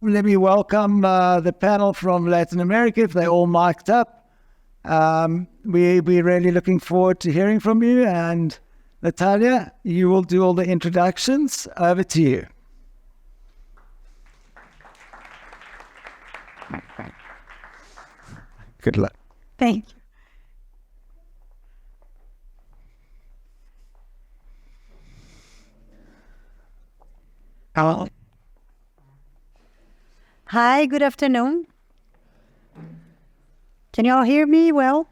Let me welcome the panel from Latin America, if they're all mic'd up. We're really looking forward to hearing from you. And Natalia, you will do all the introductions. Over to you. Good luck. Thank you. Hello. Hi, good afternoon. Can you all hear me well?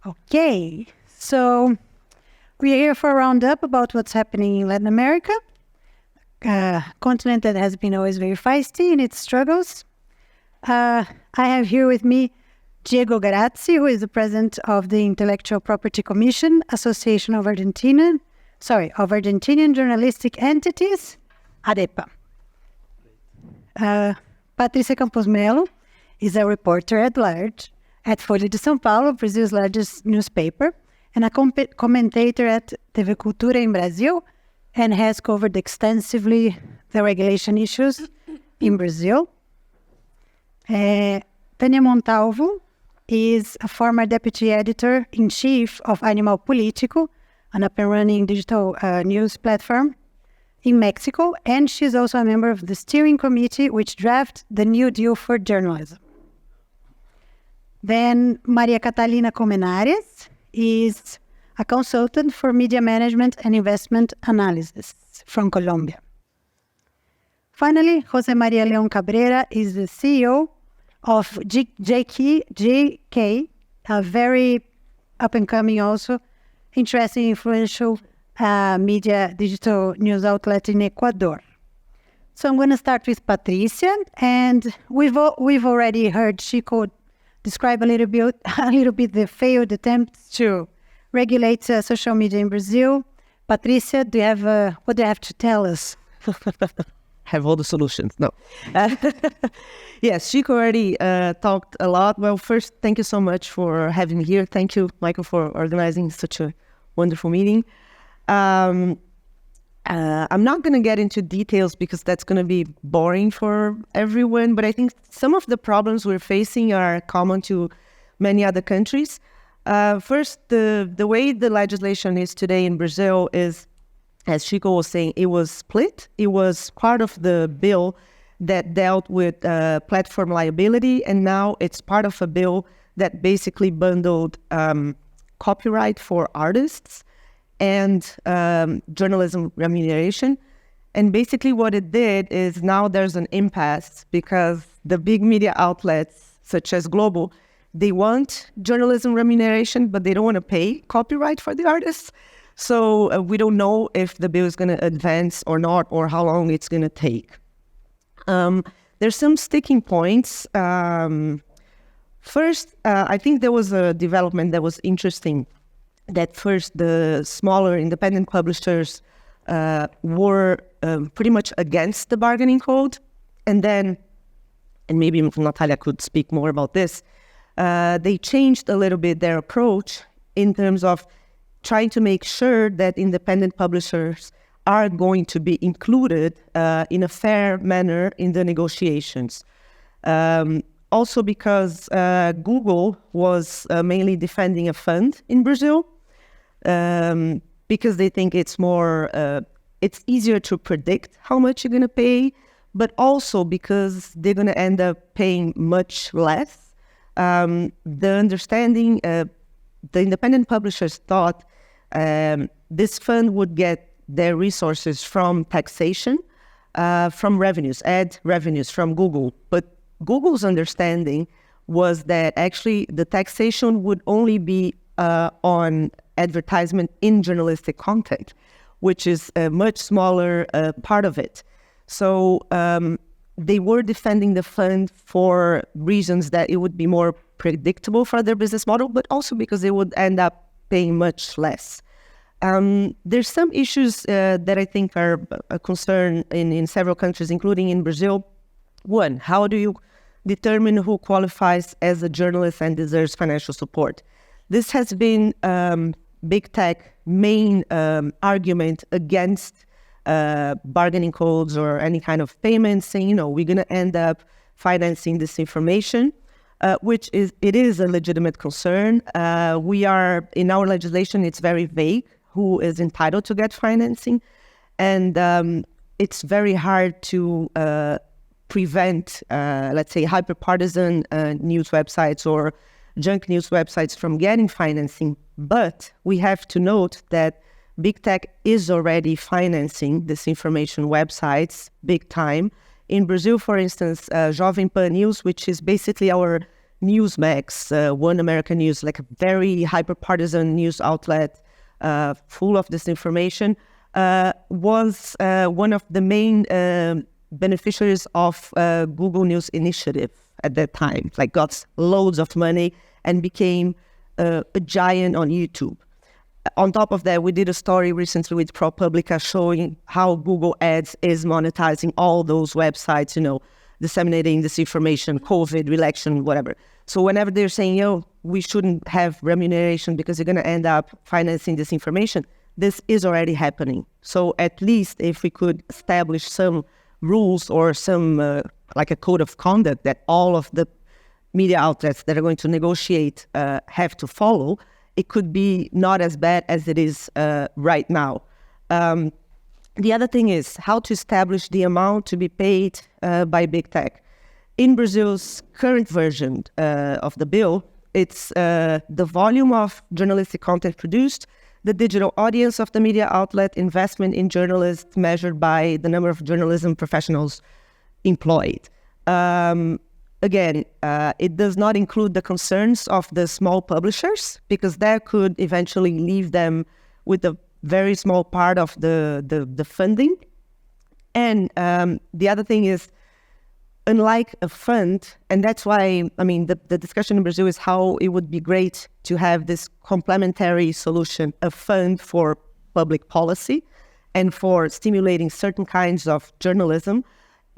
Okay, so we're here for a roundup about what's happening in Latin America, a continent that has been always very feisty in its struggles. I have here with me Diego Garazzi, who is the president of the Intellectual Property Commission, Association of Argentinian Journalistic Entities, ADEPA. Patrícia Campos Melo is a reporter at large at Folha de São Paulo, Brazil's largest newspaper, and a commentator at TV Cultura in Brazil, and has covered extensively the regulation issues in Brazil. Tânia Montalvo is a former deputy editor-in-chief of Animal Político, an up-and-running digital news platform in Mexico, and she's also a member of the steering committee which drafted the New Deal for Journalism. Then Maria Catalina Comenares is a consultant for media management and investment analysis from Colombia. Finally, José María León Cabrera is the CEO of GK, a very up-and-coming also interesting, influential media digital news outlet in Ecuador. So I'm going to start with Patrícia, and we've already heard Chico describe a little bit the failed attempts to regulate social media in Brazil. Patrícia, what do you have to tell us? Have all the solutions. No. Yes, Chico already talked a lot. Well, first, thank you so much for having me here. Thank you, Michael, for organizing such a wonderful meeting. I'm not going to get into details because that's going to be boring for everyone, but I think some of the problems we're facing are common to many other countries. First, the way the legislation is today in Brazil is, as Chico was saying, it was split. It was part of the bill that dealt with platform liability, and now it's part of a bill that basically bundled copyright for artists and journalism remuneration. And basically what it did is now there's an impasse because the big media outlets, such as Globo, they want journalism remuneration, but they don't want to pay copyright for the artists. So we don't know if the bill is going to advance or not, or how long it's going to take. There's some sticking points. First, I think there was a development that was interesting, that first the smaller independent publishers were pretty much against the bargaining code. And then, and maybe Natalia could speak more about this, they changed a little bit their approach in terms of trying to make sure that independent publishers are going to be included in a fair manner in the negotiations. Also because Google was mainly defending a fund in Brazil, because they think it's more, it's easier to predict how much you're going to pay, but also because they're going to end up paying much less. The understanding, the independent publishers thought this fund would get their resources from taxation, from revenues, ad revenues from Google. But Google's understanding was that actually the taxation would only be on advertisement in journalistic content, which is a much smaller part of it. So they were defending the fund for reasons that it would be more predictable for their business model, but also because they would end up paying much less. There's some issues that I think are a concern in several countries, including in Brazil. One, how do you determine who qualifies as a journalist and deserves financial support? This has been BigTech main argument against bargaining codes or any kind of payments, saying, we're going to end up financing this information, which is a legitimate concern. We are, in our legislation, it's very vague who is entitled to get financing. And it's very hard to prevent, let's say, hyper-partisan news websites or junk news websites from getting financing. But we have to note that BigTech is already financing disinformation websites big time. In Brazil, for instance, Jovem Pan News, which is basically our Newsmax, One American News, like a very hyper-partisan news outlet full of disinformation, was one of the main beneficiaries of Google News initiative at that time, like got loads of money and became a giant on YouTube. On top of that, we did a story recently with ProPublica showing how Google Ads is monetizing all those websites, disseminating disinformation, COVID, election, whatever. So whenever they're saying, we shouldn't have remuneration because you're going to end up financing disinformation, this is already happening. So at least if we could establish some rules or some, like a code of conduct that all of the media outlets that are going to negotiate have to follow, it could be not as bad as it is right now. The other thing is how to establish the amount to be paid by BigTech. In Brazil's current version of the bill, it's the volume of journalistic content produced, the digital audience of the media outlet, investment in journalists measured by the number of journalism professionals employed. Again, it does not include the concerns of the small publishers, because that could eventually leave them with a very small part of the funding. And the other thing is, unlike a fund, and that's why, the discussion in Brazil is how it would be great to have this complementary solution, a fund for public policy and for stimulating certain kinds of journalism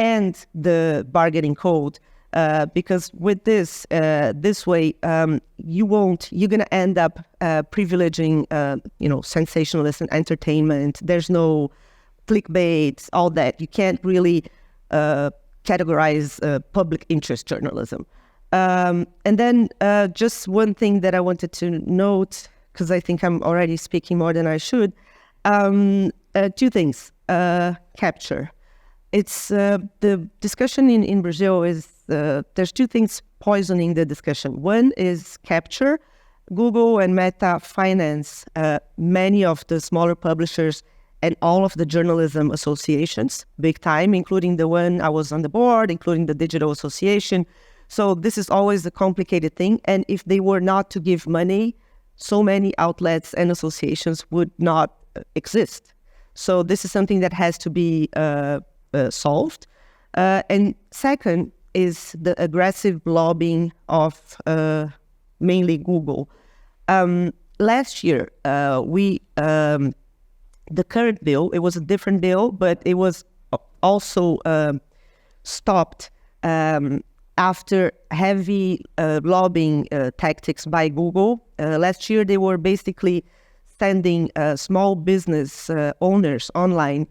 and the bargaining code. Because with this way, you're going to end up privileging, sensationalism, entertainment. There's no clickbait, all that. You can't really categorize public interest journalism. And then just one thing that I wanted to note, because I think I'm already speaking more than I should, two things. Capture. It's the discussion in Brazil is there's two things poisoning the discussion. One is capture. Google and Meta finance many of the smaller publishers and all of the journalism associations, big time, including the one I was on the board, including the Digital Association. So this is always a complicated thing. And if they were not to give money, so many outlets and associations would not exist. So this is something that has to be solved. And second is the aggressive lobbying of mainly Google. Last year, the current bill, it was a different bill, but it was also stopped after heavy lobbying tactics by Google. Last year, they were basically sending small business owners online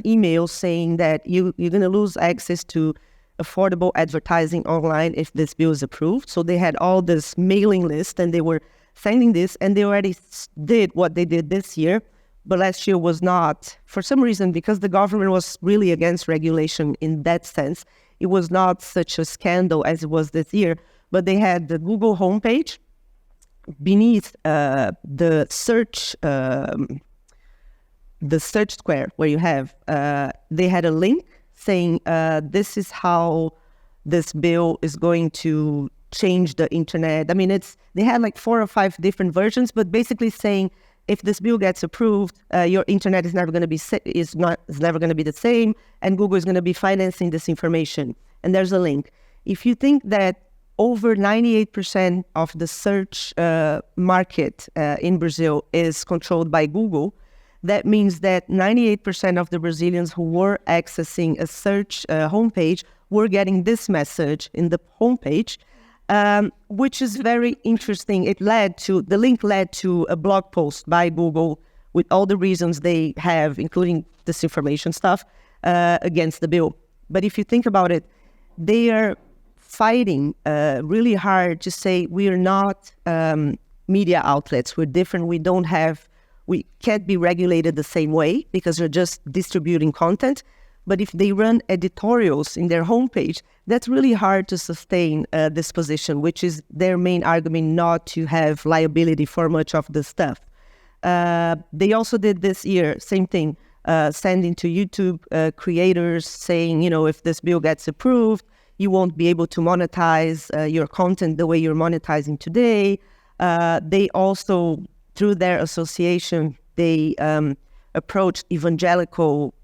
emails saying that you're going to lose access to affordable advertising online if this bill is approved. So they had all this mailing list and they were sending this, and they already did what they did this year. But last year was not, for some reason, because the government was really against regulation in that sense. It was not such a scandal as it was this year. But they had the Google homepage. Beneath the search square where you have, they had a link saying this is how this bill is going to change the internet. They had like 4 or 5 different versions, but basically saying if this bill gets approved, your internet is never going to be never going to be the same, and Google is going to be financing this information. And there's a link. If you think that over 98% of the search market in Brazil is controlled by Google, that means that 98% of the Brazilians who were accessing a search homepage were getting this message in the homepage, which is very interesting. The link led to a blog post by Google with all the reasons they have, including disinformation stuff against the bill. But if you think about it, they are fighting really hard to say we're not media outlets. We're different. We can't be regulated the same way because we're just distributing content. But if they run editorials in their homepage, that's really hard to sustain this position, which is their main argument not to have liability for much of the stuff. They also did this year, same thing, sending to YouTube creators saying, if this bill gets approved, you won't be able to monetize your content the way you're monetizing today. They also, through their association, they approached evangelical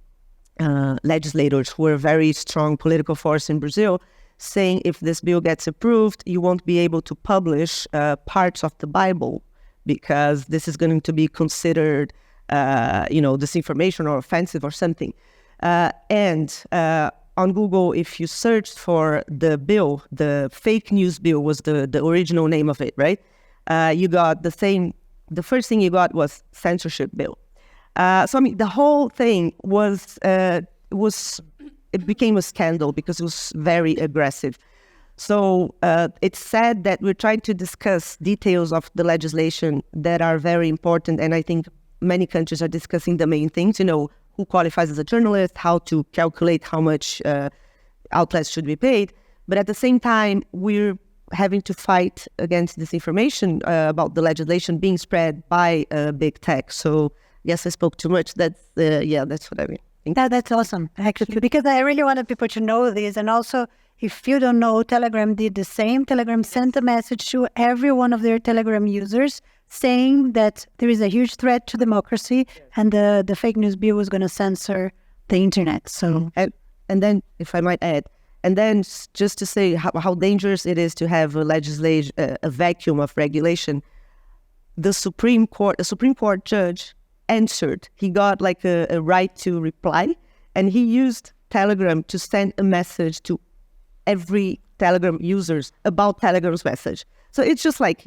legislators who are a very strong political force in Brazil, saying if this bill gets approved, you won't be able to publish parts of the Bible because this is going to be considered, disinformation or offensive or something. And on Google, if you searched for the bill, the fake news bill was the original name of it, right? You got the first thing you got was censorship bill. The whole thing it became a scandal because it was very aggressive. So it's sad that we're trying to discuss details of the legislation that are very important. And I think many countries are discussing the main things, who qualifies as a journalist, how to calculate how much outlets should be paid. But at the same time, we're having to fight against disinformation about the legislation being spread by big tech. So yes, I spoke too much. That's what I mean. That's awesome, actually, because I really wanted people to know this. And also, if you don't know, Telegram did the same. Telegram sent a message to every one of their Telegram users saying that there is a huge threat to democracy and the fake news bill was going to censor the internet. So, and then, if I might add, and then just to say how dangerous it is to have a vacuum of regulation, a Supreme Court judge answered. He got like a right to reply, and he used Telegram to send a message to every Telegram users about Telegram's message. So it's just like,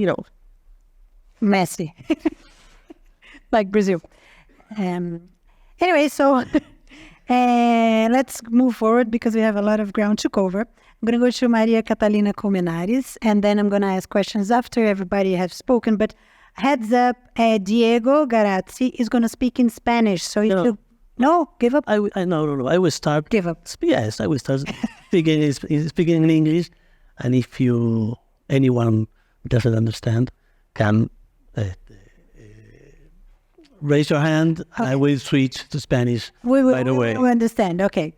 messy, like Brazil. Anyway, so let's move forward because we have a lot of ground to cover. I'm going to go to Maria Catalina Colmenares, and then I'm going to ask questions after everybody has spoken. But heads up, Diego Garazzi is going to speak in Spanish. So if you... No, give up? No. I will start. Give up. Yes, I will start speaking in English. And if anyone doesn't understand, can raise your hand. Okay. I will switch to Spanish right away. We understand. Okay.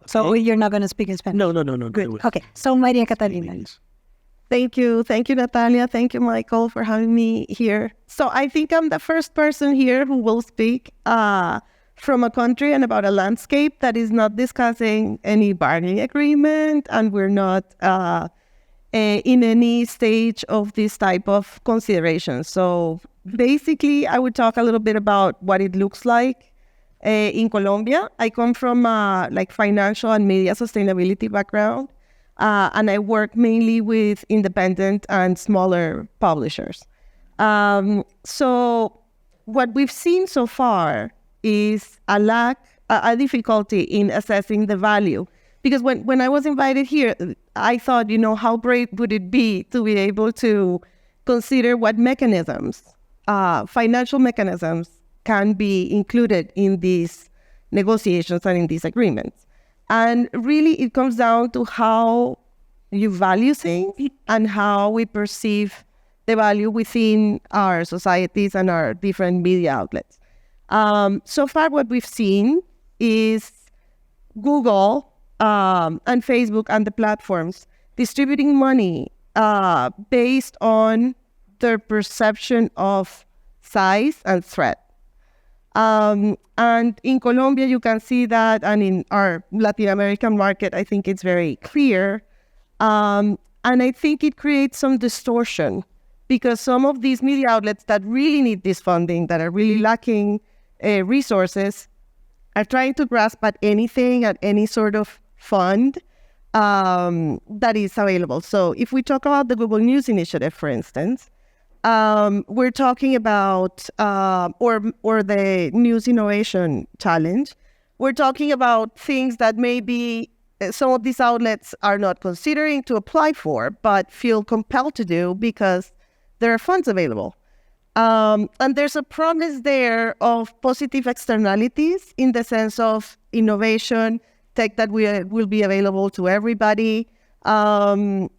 So you're not going to speak in Spanish? No. Good. Okay. So Maria Catalina. Thank you, Natalia. Thank you, Michael, for having me here. So I think I'm the first person here who will speak from a country and about a landscape that is not discussing any bargaining agreement, and we're not in any stage of this type of consideration. So basically, I would talk a little bit about what it looks like in Colombia. I come from financial and media sustainability background, and I work mainly with independent and smaller publishers. So what we've seen so far is a difficulty in assessing the value. Because when I was invited here, I thought, how brave would it be to be able to consider what mechanisms, financial mechanisms, can be included in these negotiations and in these agreements. And really, it comes down to how you value things and how we perceive the value within our societies and our different media outlets. So far, what we've seen is Google and Facebook and the platforms distributing money based on their perception of size and threat. And in Colombia, you can see that, and in our Latin American market, I think it's very clear. And I think it creates some distortion because some of these media outlets that really need this funding, that are really lacking resources, are trying to grasp at anything, at any sort of fund that is available. So if we talk about the Google News Initiative, for instance, we're talking about, or the News Innovation Challenge, we're talking about things that maybe some of these outlets are not considering to apply for, but feel compelled to do because there are funds available. And there's a promise there of positive externalities in the sense of innovation, tech that will be available to everybody. And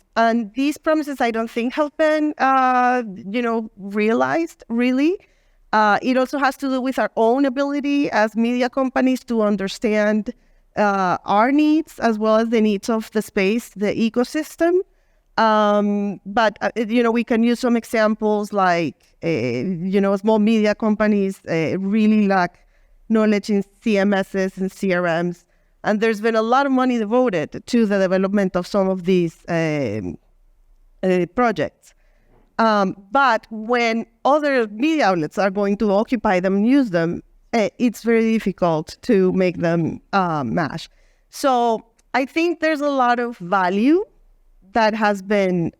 these promises, I don't think have been, realized, really. It also has to do with our own ability as media companies to understand our needs as well as the needs of the space, the ecosystem. But we can use some examples like, small media companies really lack knowledge in CMSs and CRMs. And there's been a lot of money devoted to the development of some of these projects. But when other media outlets are going to occupy them and use them, it's very difficult to make them match. So I think there's a lot of value that has been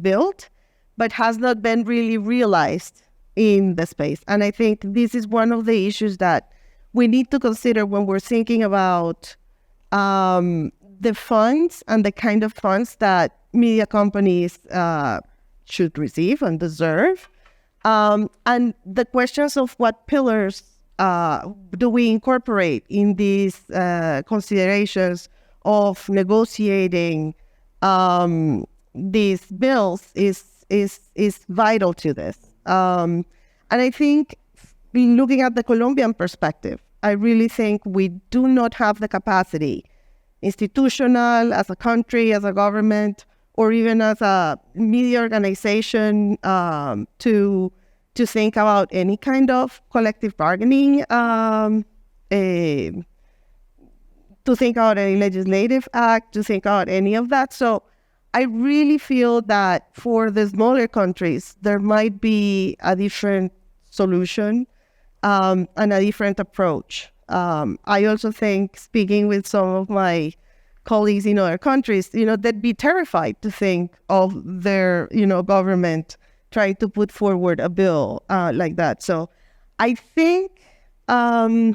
built, but has not been really realized in the space. And I think this is one of the issues that we need to consider when we're thinking about the funds and the kind of funds that media companies should receive and deserve. And the questions of what pillars do we incorporate in these considerations of negotiating these bills is vital to this. And I think looking at the Colombian perspective, I really think we do not have the capacity, institutional, as a country, as a government, or even as a media organization, to think about any kind of collective bargaining, to think about any legislative act, to think about any of that. So I really feel that for the smaller countries, there might be a different solution and a different approach. I also think, speaking with some of my colleagues in other countries, they'd be terrified to think of their, government trying to put forward a bill like that. So I think my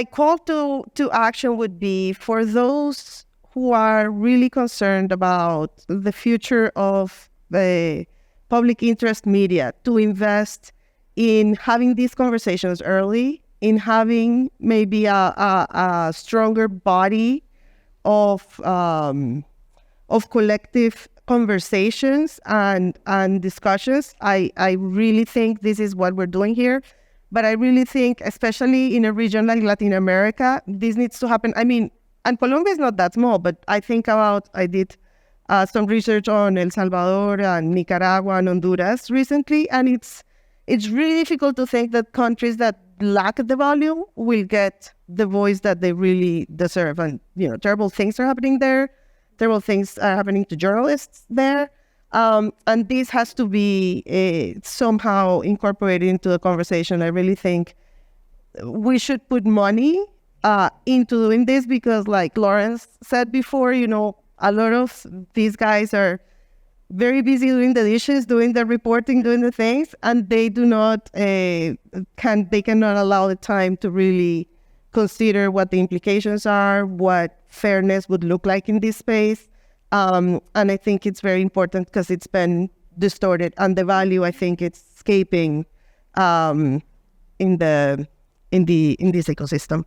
call to action would be for those who are really concerned about the future of the public interest media to invest in having these conversations early, in having maybe a stronger body of collective conversations and discussions. I really think this is what we're doing here. But I really think, especially in a region like Latin America, this needs to happen. I mean, and Colombia is not that small, but I did some research on El Salvador and Nicaragua and Honduras recently, and it's really difficult to think that countries that lack the volume will get the voice that they really deserve. And, terrible things are happening there. Terrible things are happening to journalists there. And this has to be somehow incorporated into the conversation. I really think we should put money into doing this because, like Lawrence said before, a lot of these guys are very busy doing the dishes, doing the reporting, doing the things, and they do not cannot allow the time to really consider what the implications are, what fairness would look like in this space. And I think it's very important because it's been distorted, and the value, I think, it's escaping in this ecosystem.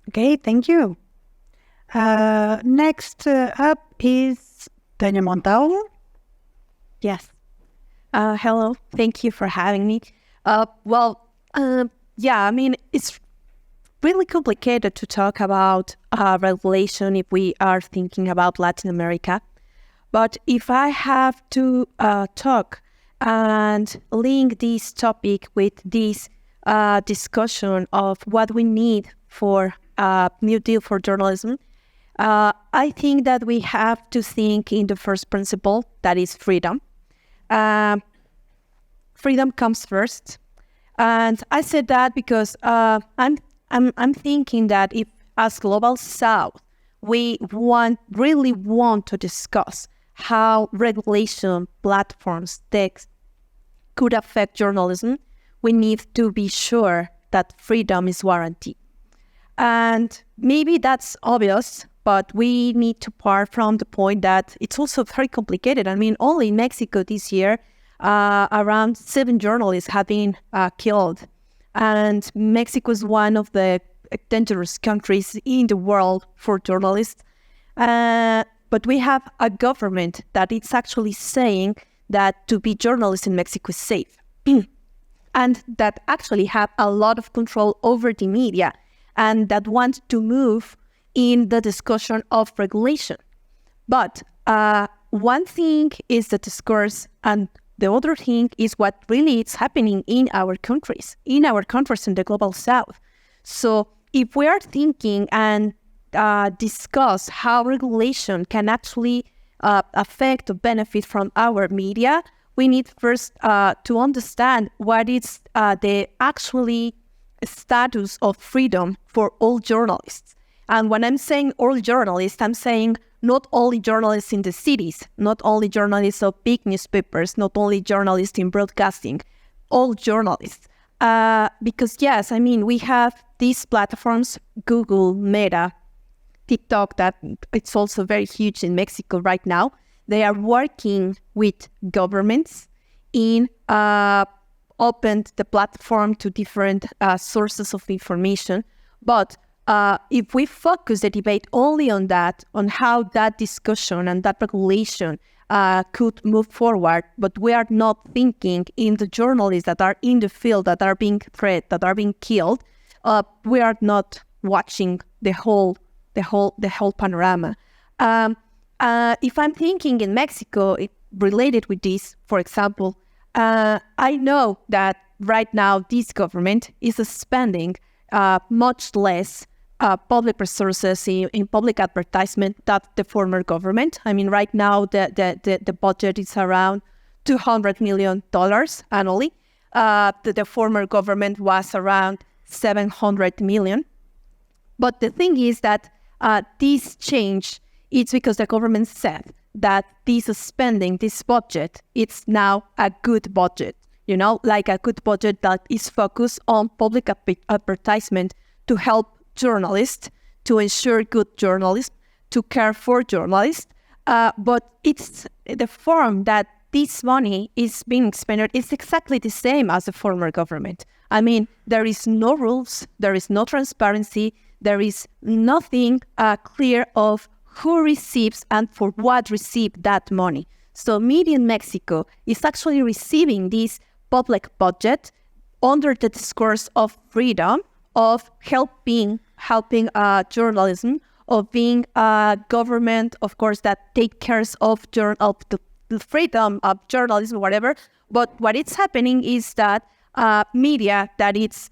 Okay, thank you. Next up is Tania Montalvo. Yes. Hello. Thank you for having me. It's really complicated to talk about regulation if we are thinking about Latin America. But if I have to talk and link this topic with this discussion of what we need for a new deal for journalism, I think that we have to think in the first principle, that is freedom. Freedom comes first. And I said that because I'm thinking that if as Global South, we really want to discuss how regulation platforms tech could affect journalism, we need to be sure that freedom is guaranteed. And maybe that's obvious, but we need to part from the point that it's also very complicated. I mean, only in Mexico this year, around 7 journalists have been killed. And Mexico is one of the dangerous countries in the world for journalists. But we have a government that is actually saying that to be journalist in Mexico is safe. And that actually have a lot of control over the media and that want to move in the discussion of regulation. But one thing is the discourse, and the other thing is what really is happening in our countries in the global south. So if we are thinking and discuss how regulation can actually affect or benefit from our media, we need first to understand what is the actually status of freedom for all journalists. And when I'm saying all journalists, I'm saying not only journalists in the cities, not only journalists of big newspapers, not only journalists in broadcasting, all journalists. Because yes, I mean, we have these platforms, Google, Meta, TikTok, that it's also very huge in Mexico right now. They are working with governments in opened the platform to different sources of information. But if we focus the debate only on that, on how that discussion and that regulation could move forward, but we are not thinking in the journalists that are in the field, that are being threatened, that are being killed, we are not watching the whole panorama. If I'm thinking in Mexico, related with this, for example, I know that right now this government is spending much less public resources in public advertisement than the former government. I mean, right now the budget is around $200 million annually. The former government was around 700 million. But the thing is that this change, it's because the government said that this spending, this budget, it's now a good budget, like a good budget that is focused on public advertisement to help journalists, to ensure good journalism, to care for journalists. But it's the form that this money is being spent is exactly the same as the former government. I mean, there is no rules, there is no transparency, there is nothing clear of who receives and for what received that money. So media in Mexico is actually receiving this public budget under the discourse of freedom, of helping journalism, of being a government, of course, that take care of the freedom of journalism, whatever. But what is happening is that media that it's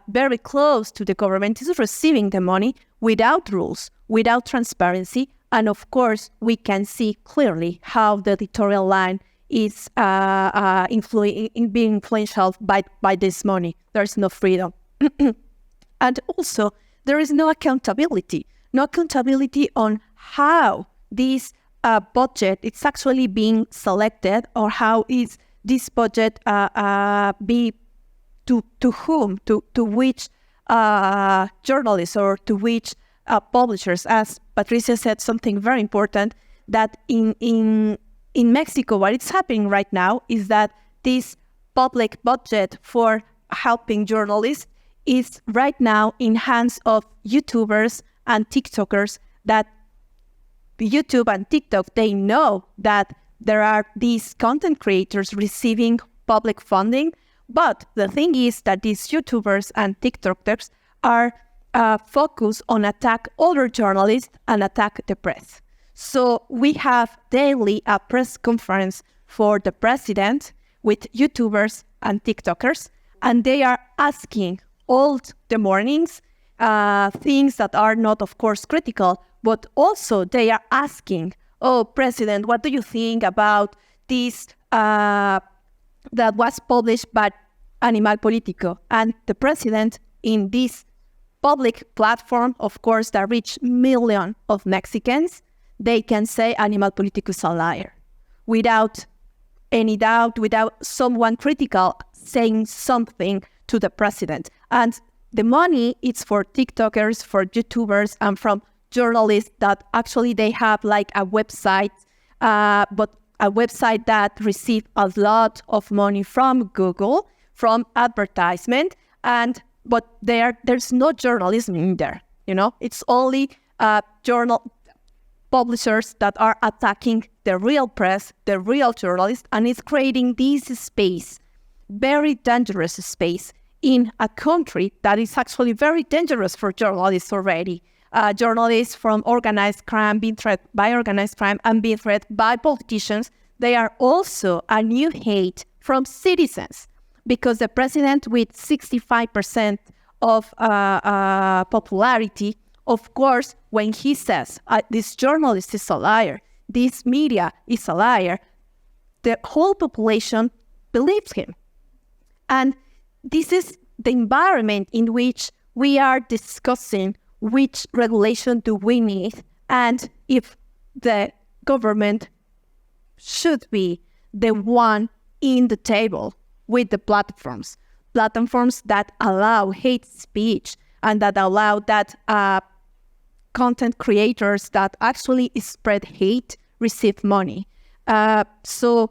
very close to the government is receiving the money without rules, without transparency, and of course, we can see clearly how the editorial line is being influential by this money. There's no freedom. And also, there is no accountability on how this budget is actually being selected, or how is this budget be to whom, to which journalists or to which publishers. As Patricia said, something very important, that in Mexico, what is happening right now is that this public budget for helping journalists is right now in hands of YouTubers and TikTokers, that YouTube and TikTok, they know that there are these content creators receiving public funding. But the thing is that these YouTubers and TikTokers are focused on attack other journalists and attack the press. So we have daily a press conference for the president with YouTubers and TikTokers, and they are asking all the mornings things that are not, of course, critical, but also they are asking, "Oh, President, what do you think about this that was published by Animal Politico?" And the president, in this public platform, of course, that reach millions of Mexicans, they can say Animal Politicus is a liar without any doubt, without someone critical saying something to the president. And the money is for TikTokers, for YouTubers, and from journalists that actually they have like a website, but a website that receives a lot of money from Google, from advertisement, but there's no journalism in there. It's only journal publishers that are attacking the real press, the real journalists, and it's creating this space, very dangerous space in a country that is actually very dangerous for journalists already. Journalists from organized crime being threatened by organized crime and being threatened by politicians. They are also a new hate from citizens because the president with 65% of popularity, of course, when he says this journalist is a liar, this media is a liar, the whole population believes him. And this is the environment in which we are discussing which regulation do we need and if the government should be the one in the table with the platforms that allow hate speech and that allow that content creators that actually spread hate receive money. So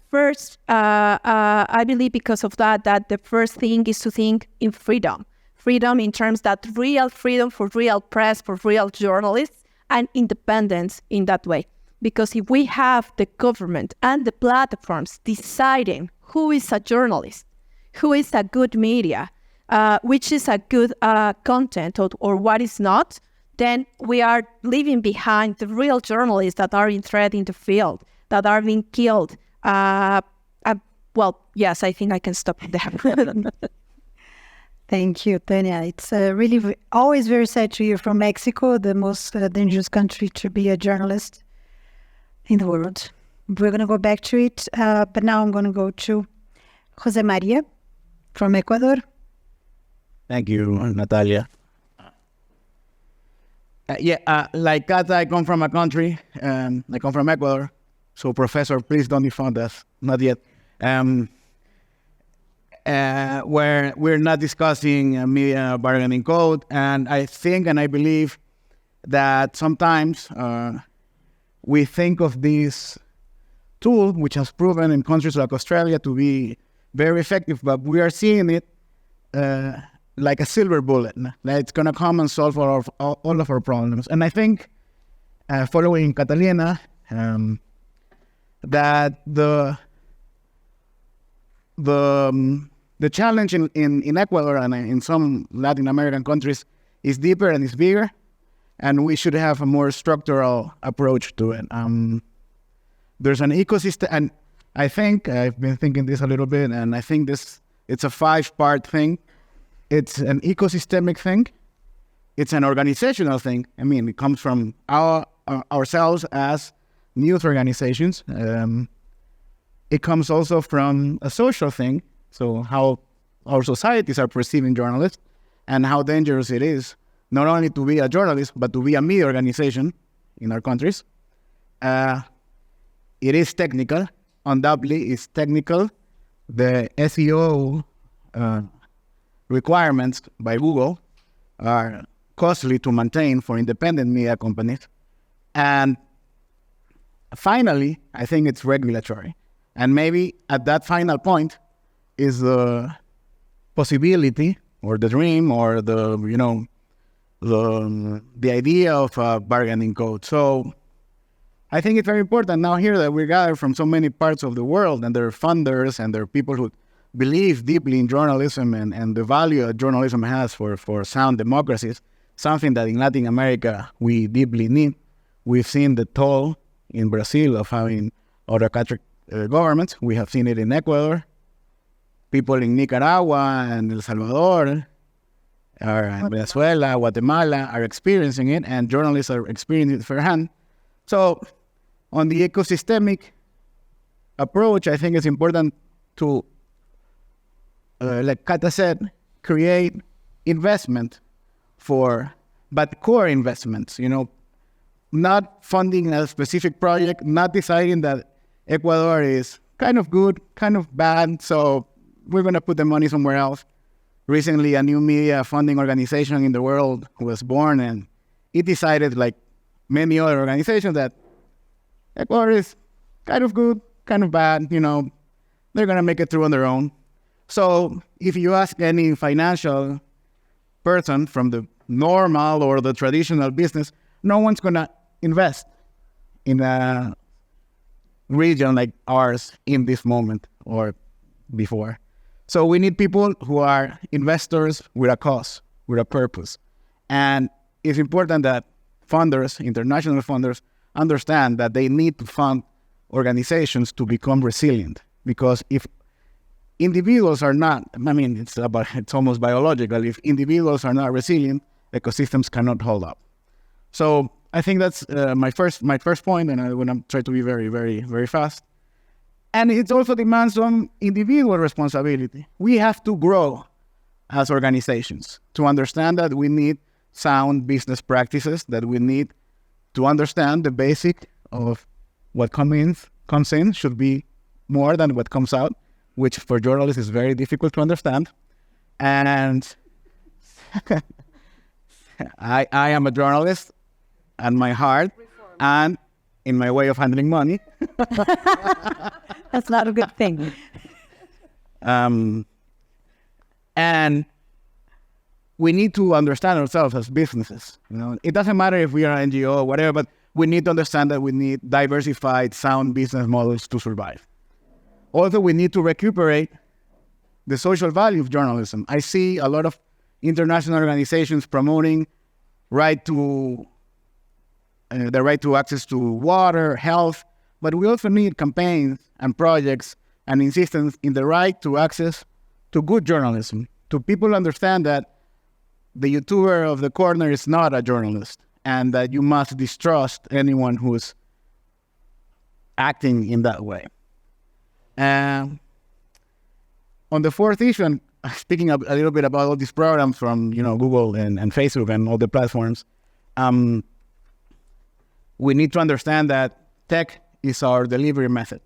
first, I believe because of that the first thing is to think in freedom. Freedom in terms that real freedom for real press, for real journalists, and independence in that way. Because if we have the government and the platforms deciding who is a journalist, who is a good media, which is a good content or what is not, then we are leaving behind the real journalists that are in threat in the field, that are being killed. Well, yes, I think I can stop there. Thank you, Tania. It's really always very sad to hear from Mexico, the most dangerous country to be a journalist in the world. We're going to go back to it, but now I'm going to go to Jose Maria from Ecuador. Thank you, Natalia. Like Cata, I come from a country, I come from Ecuador, so Professor, please don't defund us, not yet. Where we're not discussing media bargaining code, and I think and I believe that sometimes we think of this tool, which has proven in countries like Australia to be very effective, but we are seeing it like a silver bullet, that it's going to come and solve all of our problems. And I think, following Catalina, that the challenge in Ecuador and in some Latin American countries is deeper and is bigger, and we should have a more structural approach to it. There's an ecosystem, and I think I've been thinking this a little bit, and I think it's a 5-part thing. It's an ecosystemic thing. It's an organizational thing. I mean, it comes from ourselves as news organizations. It comes also from a social thing. So how our societies are perceiving journalists and how dangerous it is, not only to be a journalist, but to be a media organization in our countries. It is technical. Undoubtedly, it's technical. The SEO requirements by Google are costly to maintain for independent media companies. And finally, I think it's regulatory. And maybe at that final point is the possibility or the dream or the idea of a bargaining code. So I think it's very important now here that we gather from so many parts of the world, and there are funders and there are people who believe deeply in journalism and the value that journalism has for sound democracies, something that in Latin America we deeply need. We've seen the toll in Brazil of having autocratic governments. We have seen it in Ecuador. People in Nicaragua and El Salvador, or Venezuela, Guatemala are experiencing it, and journalists are experiencing it firsthand. So on the ecosystemic approach, I think it's important to, like Kata said, create investment but core investments, not funding a specific project, not deciding that Ecuador is kind of good, kind of bad, so we're going to put the money somewhere else. Recently, a new media funding organization in the world was born, and it decided, like many other organizations, that Ecuador is kind of good, kind of bad, you know, they're going to make it through on their own. So if you ask any financial person from the normal or the traditional business, no one's going to invest in a region like ours in this moment or before. So we need people who are investors with a cause, with a purpose. And it's important that funders, international funders, understand that they need to fund organizations to become resilient. Because if individuals are not, I mean, it's almost biological. If individuals are not resilient, ecosystems cannot hold up. So I think that's my first point, and I want to try to be very, very, very fast. And it also demands some individual responsibility. We have to grow as organizations to understand that we need sound business practices, that we need to understand the basic of what comes in should be more than what comes out, which for journalists is very difficult to understand. And I am a journalist at my heart and in my way of handling money. That's not a good thing. And we need to understand ourselves as businesses. You know, it doesn't matter if we are an NGO or whatever, but we need to understand that we need diversified, sound business models to survive. Also, we need to recuperate the social value of journalism. I see a lot of international organizations promoting the right to access to water, health, but we also need campaigns and projects and insistence in the right to access to good journalism, to people understand that the YouTuber of the corner is not a journalist and that you must distrust anyone who's acting in that way. On the fourth issue, and speaking a little bit about all these programs from Google and Facebook and all the platforms, we need to understand that tech is our delivery method.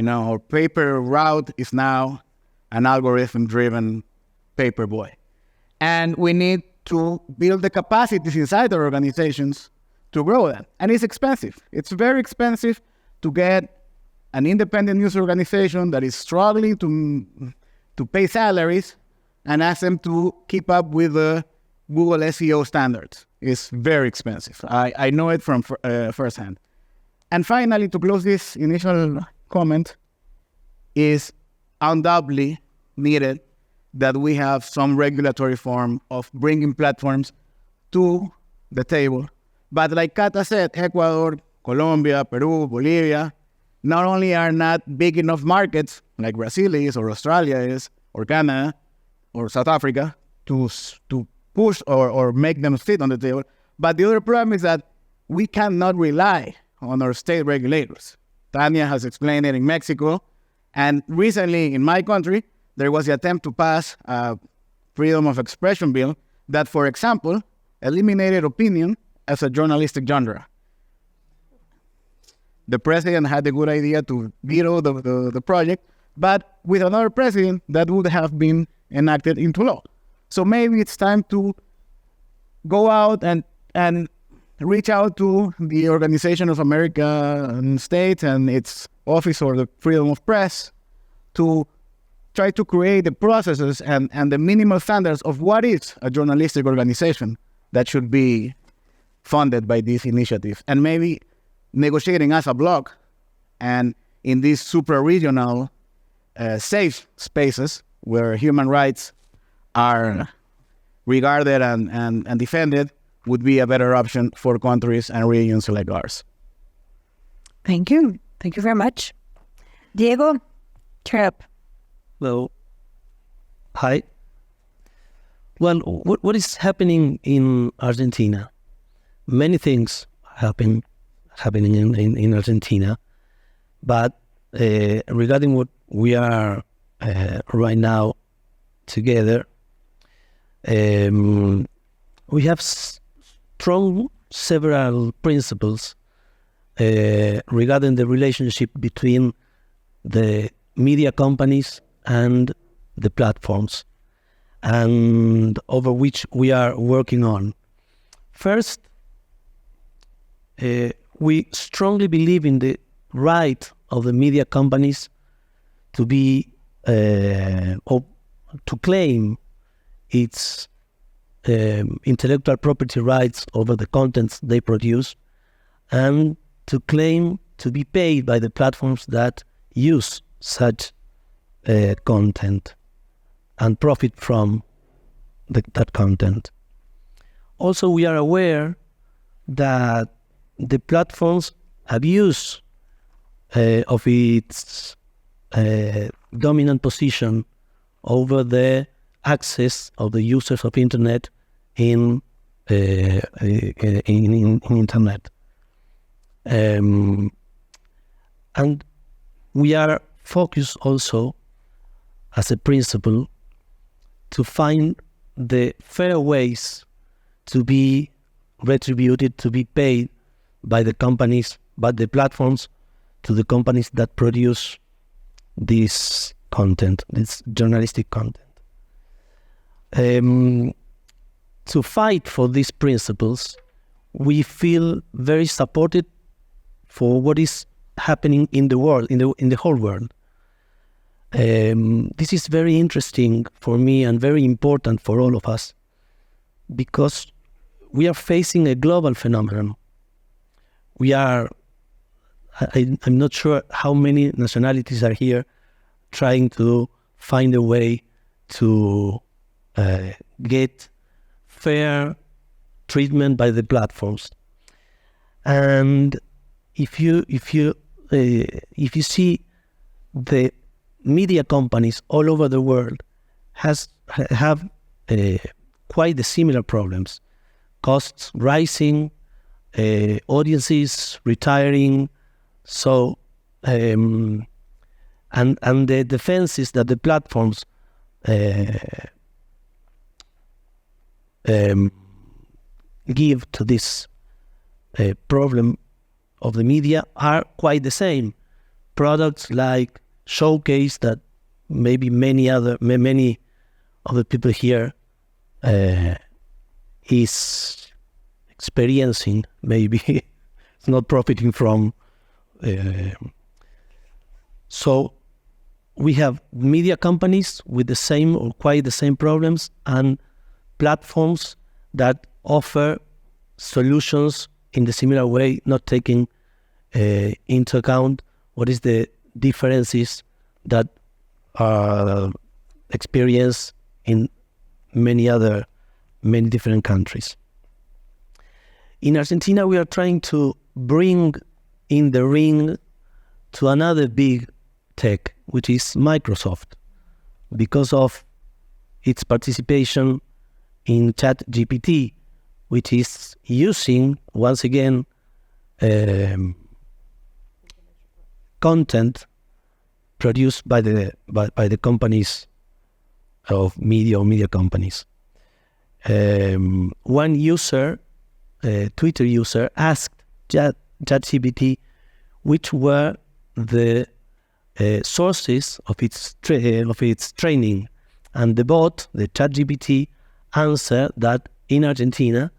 Our paper route is now an algorithm-driven paper boy. And we need to build the capacities inside our organizations to grow that. And it's expensive. It's very expensive to get an independent news organization that is struggling to pay salaries and ask them to keep up with the Google SEO standards. It's very expensive. I know it from firsthand. And finally, to close this initial comment, is undoubtedly needed that we have some regulatory form of bringing platforms to the table. But like Cata said, Ecuador, Colombia, Peru, Bolivia, not only are not big enough markets like Brazil is, or Australia is, or Canada, or South Africa to push or make them sit on the table, but the other problem is that we cannot rely on our state regulators. Tania has explained it in Mexico, and recently in my country, there was the attempt to pass a freedom of expression bill that, for example, eliminated opinion as a journalistic genre. The president had the good idea to veto the project, but with another president, that would have been enacted into law. So maybe it's time to go out and reach out to the Organization of American States and its Office for the Freedom of Press to try to create the processes and the minimal standards of what is a journalistic organization that should be funded by this initiative. And maybe negotiating as a bloc and in these super-regional safe spaces where human rights are regarded and defended would be a better option for countries and regions like ours. Thank you. Thank you very much. Diego, turn up. Well, hi. Well, what is happening in Argentina? Many things happening in Argentina, but regarding what we are right now together, we have strong several principles regarding the relationship between the media companies and the platforms, and over which we are working on. First, we strongly believe in the right of the media companies to be or to claim its intellectual property rights over the contents they produce, and to claim to be paid by the platforms that use such content and profit from that content. Also, we are aware that the platforms abuse of its dominant position over the access of the users of internet in internet. And we are focused also as a principle to find the fair ways to be retributed, to be paid by the companies, by the platforms, to the companies that produce this content, this journalistic content. To fight for these principles, we feel very supported for what is happening in the world, in the whole world. This is very interesting for me and very important for all of us, because we are facing a global phenomenon. I'm not sure how many nationalities are here trying to find a way to get fair treatment by the platforms. And if you see the media companies all over the world have quite the similar problems: costs rising, audiences retiring. So and the defenses that the platforms give to this problem of the media are quite the same. Products like Showcase, that maybe many of the people here is experiencing, maybe it's not profiting from. So we have media companies with the same or quite the same problems, and platforms that offer solutions in the similar way, not taking into account what is the differences that are experienced in many different countries. In Argentina, we are trying to bring in the ring to another big tech, which is Microsoft, because of its participation in ChatGPT, which is using, once again, content produced by the companies of media or media companies. One user, a Twitter user, asked ChatGPT which were the sources of its training, and the bot, the ChatGPT, answered that in Argentina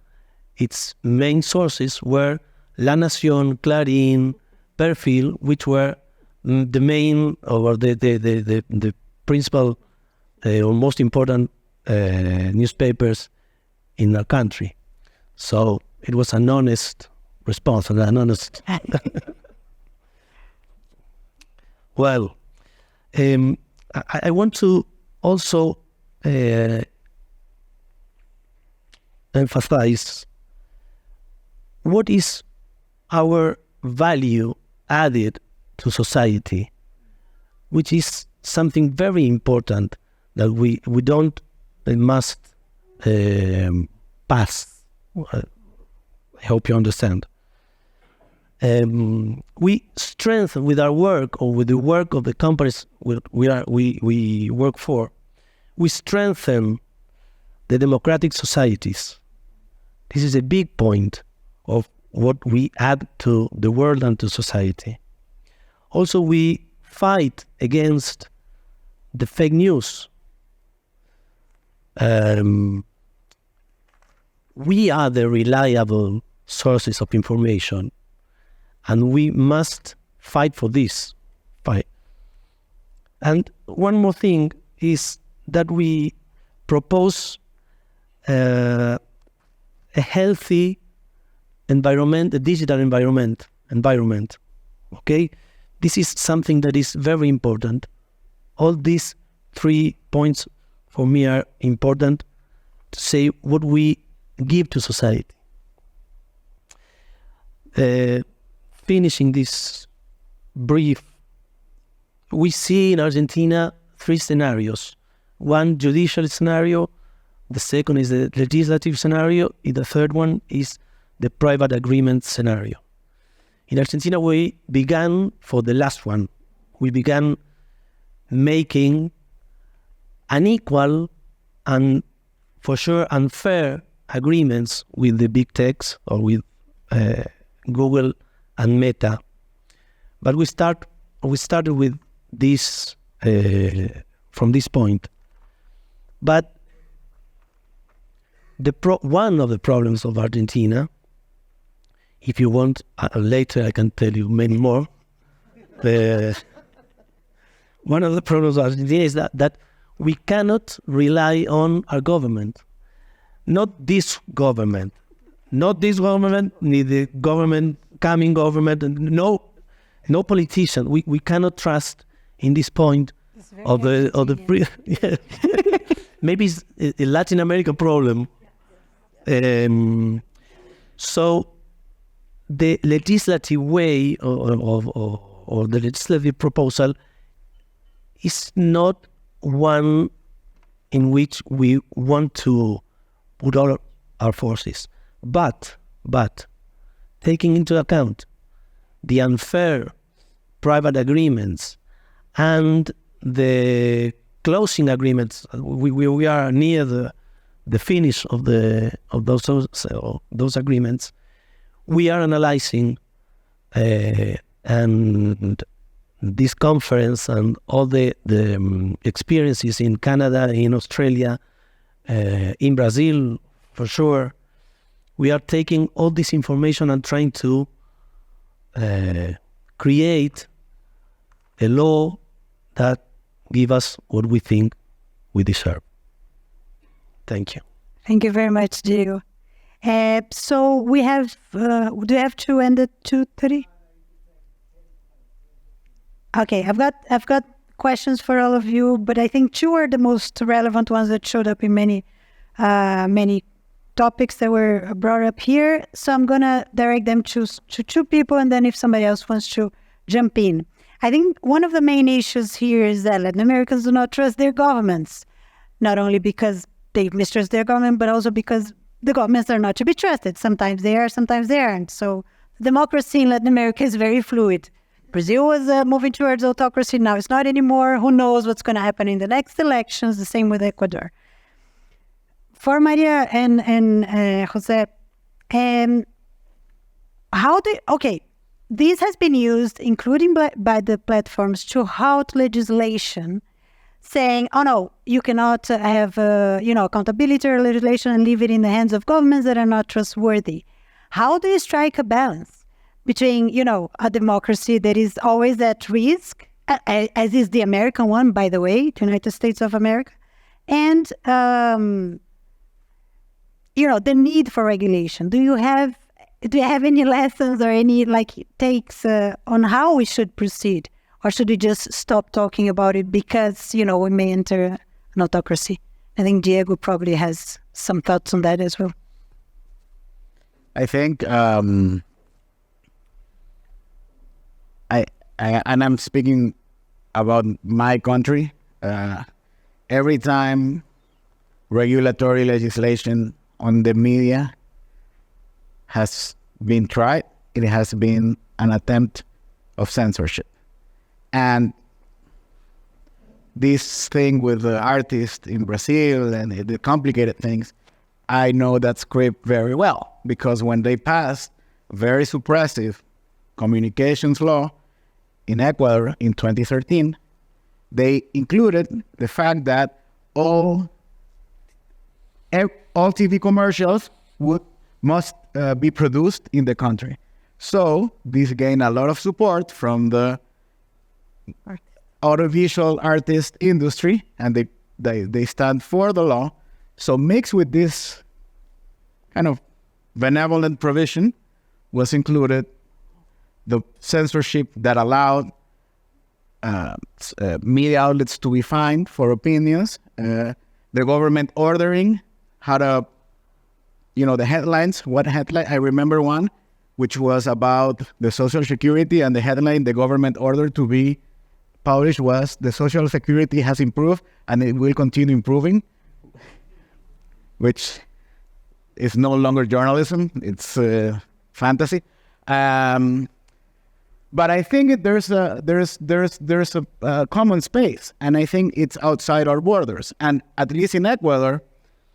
its main sources were La Nación, Clarín, Perfil, which were the main or the principal or most important newspapers in our country. So it was an honest response and an honest. Well, I want to also emphasize what is our value added to society, which is something very important that we must pass. I hope you understand. We strengthen with our work, or with the work of the companies we work for, we strengthen the democratic societies. This is a big point of what we add to the world and to society. Also, we fight against the fake news. We are the reliable sources of information, and we must fight for this fight. And one more thing is that we propose a healthy environment, a digital environment. Okay, this is something that is very important. All these 3 points for me are important to say what we give to society. Finishing this brief, we see in Argentina 3 scenarios. One, judicial scenario. The second is the legislative scenario. And the third one is the private agreement scenario. In Argentina, we began for the last one. We began making unequal and for sure unfair agreements with the big techs or with Google and Meta. But we started with this from this point. But one of the problems of Argentina, if you want, later I can tell you many more. One of the problems of Argentina is that we cannot rely on our government. Not this government, ni the coming government, and no politician. We cannot trust in this point of the maybe it's a Latin American problem. So the legislative way or the legislative proposal is not one in which we want to put all our forces. But taking into account the unfair private agreements and the closing agreements, we are near the finish of those agreements. We are analyzing and this conference and all the experiences in Canada, in Australia, in Brazil, for sure. We are taking all this information and trying to create a law that gives us what we think we deserve. Thank you. Thank you very much, Diego. So we have, do you have to end at 2:30? Okay, I've got questions for all of you, but I think 2 are the most relevant ones that showed up in many topics that were brought up here. So I'm gonna direct them to 2 people, and then if somebody else wants to jump in. I think one of the main issues here is that Latin Americans do not trust their governments, not only because they mistrust their government, but also because the governments are not to be trusted. Sometimes they are, sometimes they aren't. So democracy in Latin America is very fluid. Brazil was moving towards autocracy. Now it's not anymore. Who knows what's going to happen in the next elections? The same with Ecuador. For Maria and Jose, this has been used, including by the platforms, to halt legislation, saying, "Oh no, you cannot have accountability or legislation and leave it in the hands of governments that are not trustworthy." How do you strike a balance between, a democracy that is always at risk, as is the American one, by the way, the United States of America, and the need for regulation? Do you have any lessons or any takes on how we should proceed, or should we just stop talking about it because we may enter an autocracy? I think Diego probably has some thoughts on that as well. I think, I'm speaking about my country. Every time regulatory legislation on the media has been tried, it has been an attempt of censorship. And this thing with the artists in Brazil and the complicated things, I know that script very well, because when they passed very suppressive communications law in Ecuador in 2013, they included the fact that all TV commercials must be produced in the country. So this gained a lot of support from the audiovisual artist industry, and they stand for the law. So mixed with this kind of benevolent provision was included the censorship that allowed media outlets to be fined for opinions, the government ordering how to, the headlines. What headline? I remember one, which was about the Social Security, and the headline the government ordered to be published was, "The Social Security has improved and it will continue improving," which is no longer journalism, it's fantasy. But I think there's a common space, and I think it's outside our borders. And at least in Ecuador,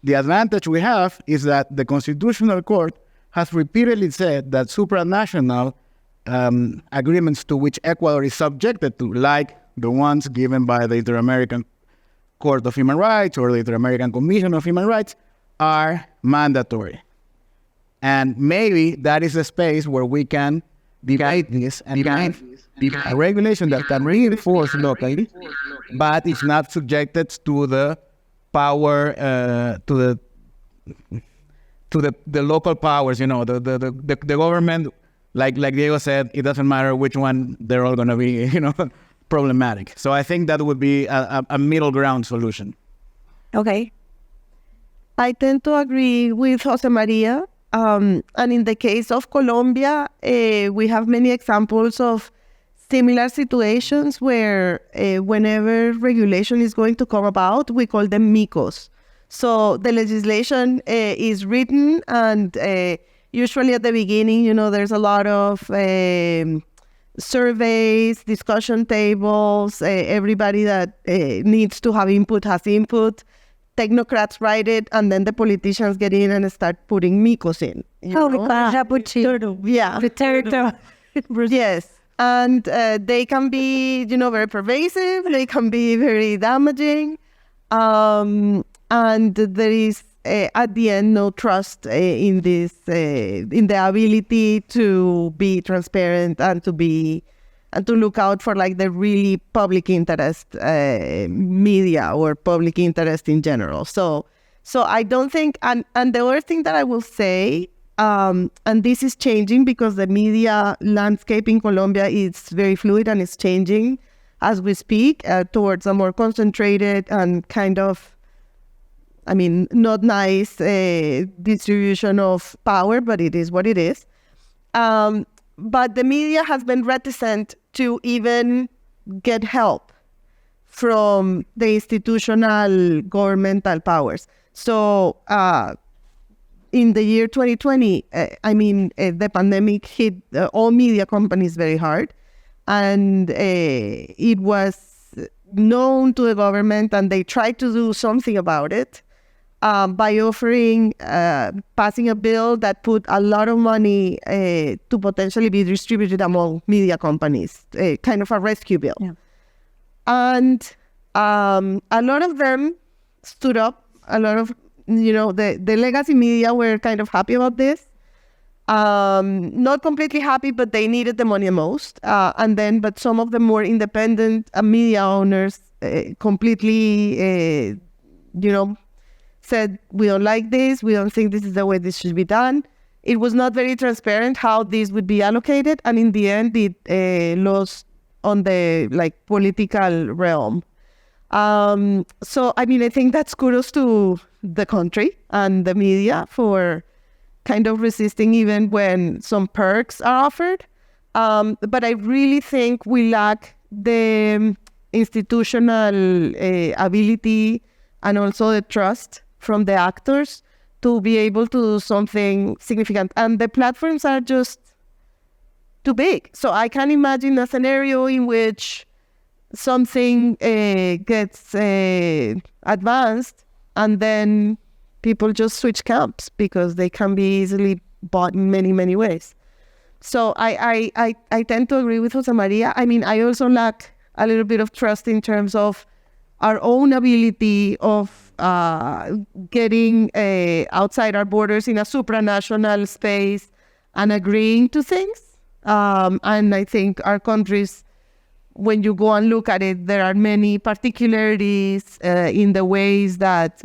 the advantage we have is that the Constitutional Court has repeatedly said that supranational agreements to which Ecuador is subjected to, like the ones given by the Inter-American Court of Human Rights or the Inter-American Commission of Human Rights, are mandatory. And maybe that is a space where we can debate this and have a regulation that can reinforce locally, but it's not subjected to the power, to the local powers. The government, like Diego said, it doesn't matter which one, they're all going to be, problematic. So I think that would be a middle ground solution. Okay. I tend to agree with Jose Maria. And in the case of Colombia, we have many examples of similar situations where whenever regulation is going to come about, we call them micos. So the legislation is written, and usually at the beginning, there's a lot of surveys, discussion tables, everybody that needs to have input has input. Technocrats write it, and then the politicians get in and start putting micos in. Yeah. The territory. Yes. And they can be, very pervasive. They can be very damaging. And there is, at the end, no trust in this, in the ability to be transparent and to look out for the really public interest media or public interest in general. So I don't think, and the other thing that I will say, and this is changing because the media landscape in Colombia is very fluid and it's changing as we speak towards a more concentrated and kind of, not nice distribution of power, but it is what it is. But the media has been reticent to even get help from the institutional governmental powers. So in the year 2020, the pandemic hit all media companies very hard. And it was known to the government, and they tried to do something about it. By offering, passing a bill that put a lot of money to potentially be distributed among media companies, kind of a rescue bill. Yeah. And a lot of them stood up. A lot of, the legacy media were kind of happy about this. Not completely happy, but they needed the money the most. But some of the more independent media owners completely, said, we don't like this, we don't think this is the way this should be done. It was not very transparent how this would be allocated, and in the end it lost on the political realm. So I think that's kudos to the country and the media for kind of resisting even when some perks are offered. But I really think we lack the institutional ability and also the trust from the actors to be able to do something significant. And the platforms are just too big. So I can imagine a scenario in which something gets advanced and then people just switch camps because they can be easily bought in many, many ways. So I tend to agree with Jose Maria. I mean, I also lack a little bit of trust in terms of our own ability of getting outside our borders in a supranational space and agreeing to things. And I think our countries, when you go and look at it, there are many particularities in the ways that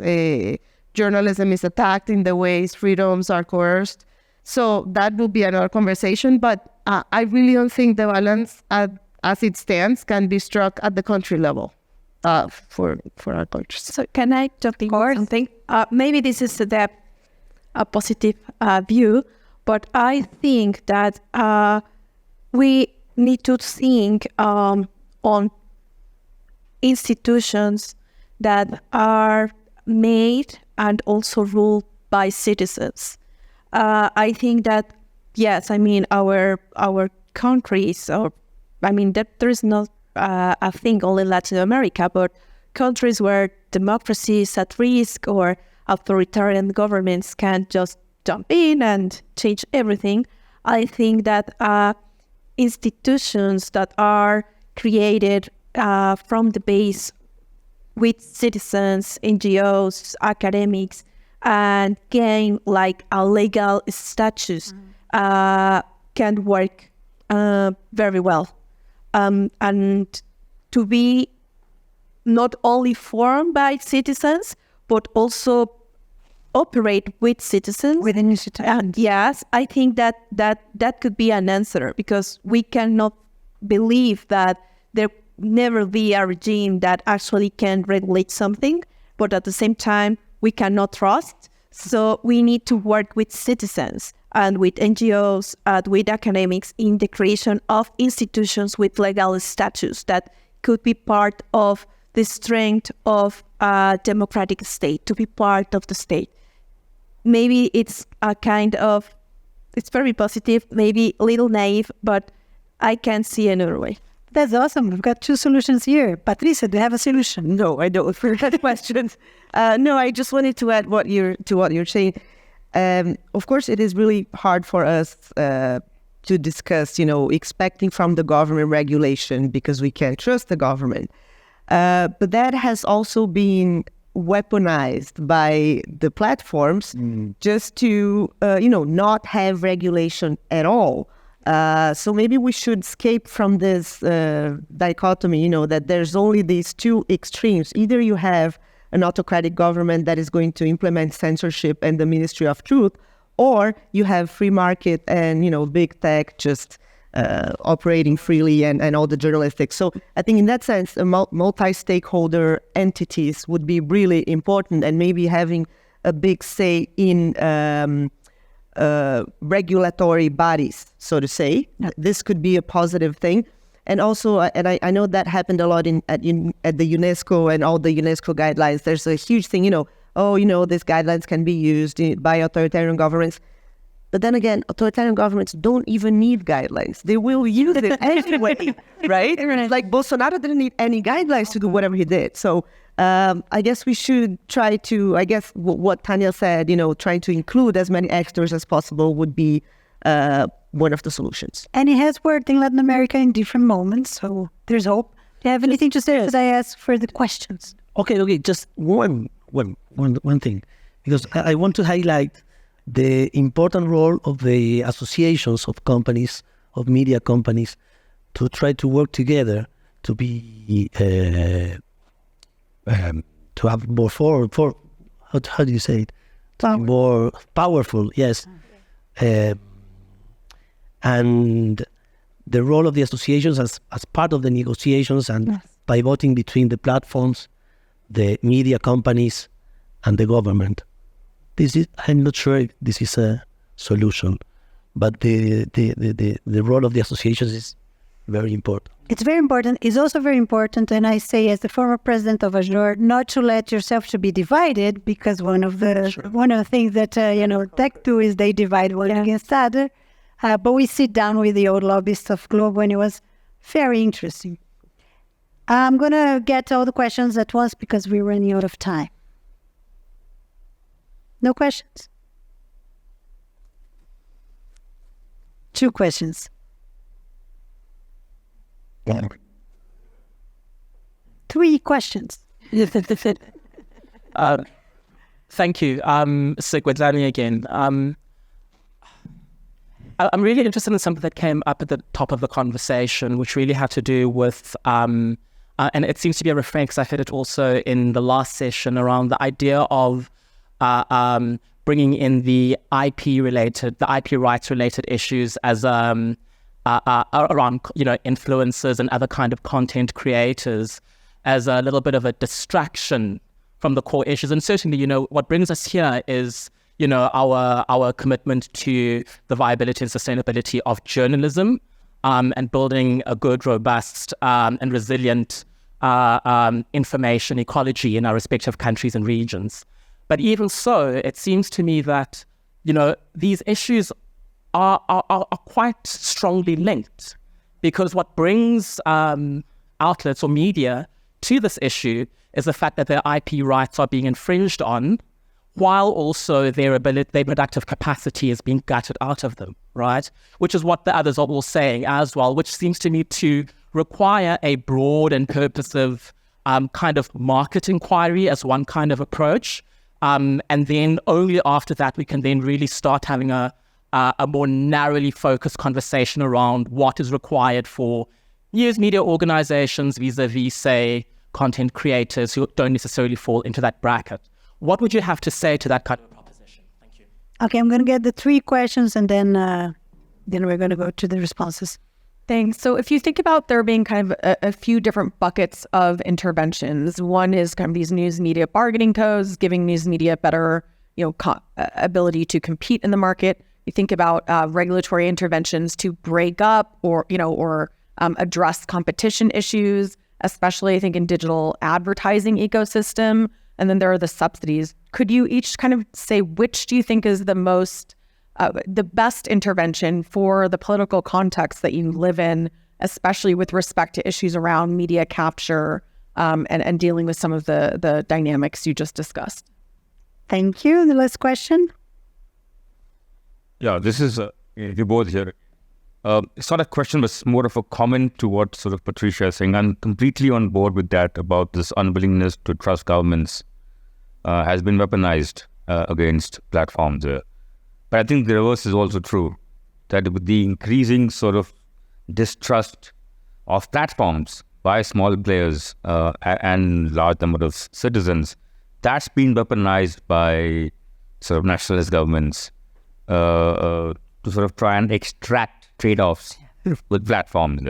journalism is attacked, in the ways freedoms are coerced. So that will be another conversation. But I really don't think the balance as it stands can be struck at the country level for our countries. So can I jump in with something? Maybe this is a positive view, but I think that we need to think on institutions that are made and also ruled by citizens. I think that, yes, I mean, our countries, that there is not a thing only in Latin America, but countries where democracy is at risk or authoritarian governments can just jump in and change everything. I think that institutions that are created from the base with citizens, NGOs, academics, and gain like a legal status can work very well. And to be not only formed by citizens, but also operate with citizens. With initiative. And yes, I think that could be an answer, because we cannot believe that there never be a regime that actually can regulate something, but at the same time, we cannot trust. So we need to work with citizens and with NGOs, with academics in the creation of institutions with legal status that could be part of the strength of a democratic state, to be part of the state. Maybe it's it's very positive, maybe a little naive, but I can see another way. That's awesome. We've got two solutions here. Patricia, do you have a solution? No, I don't. For that question, no. I just wanted to add what you're saying. Of course, it is really hard for us to discuss, expecting from the government regulation, because we can't trust the government. But that has also been weaponized by the platforms just to, not have regulation at all. So maybe we should escape from this dichotomy, that there's only these two extremes. Either you have an autocratic government that is going to implement censorship and the Ministry of Truth, or you have free market and, big tech just operating freely and all the journalistic. So I think in that sense, multi-stakeholder entities would be really important, and maybe having a big say in regulatory bodies, so to say. This could be a positive thing. And also, and I know that happened a lot at the UNESCO and all the UNESCO guidelines. There's a huge thing, these guidelines can be used by authoritarian governments. But then again, authoritarian governments don't even need guidelines. They will use it anyway, right? Like Bolsonaro didn't need any guidelines to do whatever he did. So I guess we should try to, what Tanya said, trying to include as many actors as possible would be one of the solutions. And it has worked in Latin America in different moments, so there's hope. Do you have anything to say? Should I ask for the questions? Okay, just one thing, because I want to highlight the important role of the associations of companies, of media companies, to try to work together to be to have more how do you say it? More powerful, yes. And the role of the associations as part of the negotiations and pivoting between the platforms, the media companies, and the government. I'm not sure if this is a solution, but the role of the associations is very important. It's very important. It's also very important, and I say as the former president of Azure, not to let yourself to be divided, because one of the things that tech do is they divide one against the other. But we sit down with the old lobbyists of Globe, and it was very interesting. I'm going to get all the questions at once because we're running out of time. No questions? 2 questions. 3 questions. Thank you. Sigrid, Danny again. I'm really interested in something that came up at the top of the conversation, which really had to do with, and it seems to be a refrain because I heard it also in the last session around the idea of bringing in the IP rights related issues as around, influencers and other kind of content creators as a little bit of a distraction from the core issues. And certainly, what brings us here is, our commitment to the viability and sustainability of journalism, and building a good, robust, and resilient information ecology in our respective countries and regions. But even so, it seems to me that, these issues are quite strongly linked, because what brings outlets or media to this issue is the fact that their IP rights are being infringed on, while also their productive capacity is being gutted out of them, right? Which is what the others are all saying as well, which seems to me to require a broad and purposive kind of market inquiry as one kind of approach. And then only after that, we can then really start having a more narrowly focused conversation around what is required for news media organizations vis-a-vis, say, content creators who don't necessarily fall into that bracket. What would you have to say to that kind of proposition? Thank you. Okay, I'm going to get the 3 questions and then we're going to go to the responses. Thanks. So if you think about there being kind of a few different buckets of interventions, one is kind of these news media bargaining codes, giving news media better, ability to compete in the market. You think about regulatory interventions to break up or address competition issues, especially I think in digital advertising ecosystem. And then there are the subsidies. Could you each kind of say which do you think is the best intervention for the political context that you live in, especially with respect to issues around media capture and dealing with some of the dynamics you just discussed? Thank you. The last question. Yeah, this is you both here. It's not a question, but it's more of a comment to what sort of Patricia is saying. I'm completely on board with that about this unwillingness to trust governments has been weaponized against platforms. But I think the reverse is also true, that with the increasing sort of distrust of platforms by small players and large number of citizens, that's been weaponized by sort of nationalist governments to sort of try and extract trade-offs with platforms.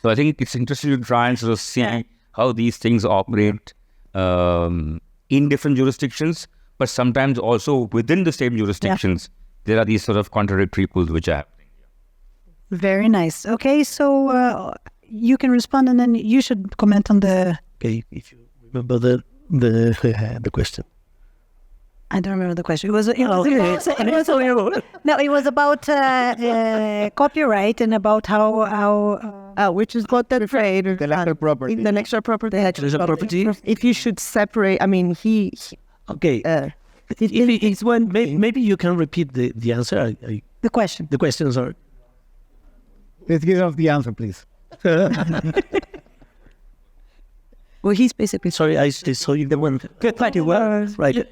So I think it's interesting to try and sort of see how these things operate in different jurisdictions, but sometimes also within the same jurisdictions, there are these sort of contradictory pulls which are happening. Very nice. Okay, so you can respond and then you should comment on the... Okay, if you remember the question. I don't remember the question. It was about copyright and about how which is what the creator Intellectual property. intellectual property. If you should separate, Okay. It's when maybe you can repeat the answer. the question. The questions are. Let's give us the answer, please. Well, he's basically Sorry, I saw you the one. Good, thank you. Well, Right.